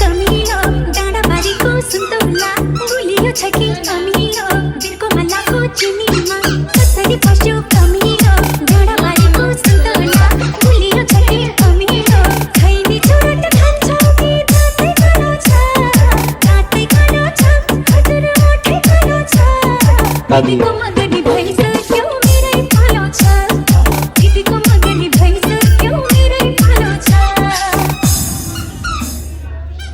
कमी हो डाँडा बारीको सुन्तोला गुलियो छ कि कमी हो बिरको मल्लाको चिनीमा कसरी पस्यो कमी हो डाँडा बारीको सुन्तोला गुलियो छ कि कमी हो खैनी चुरोट खान्छौ कि दाँतै खानु छ हजुर ओठै खानु छ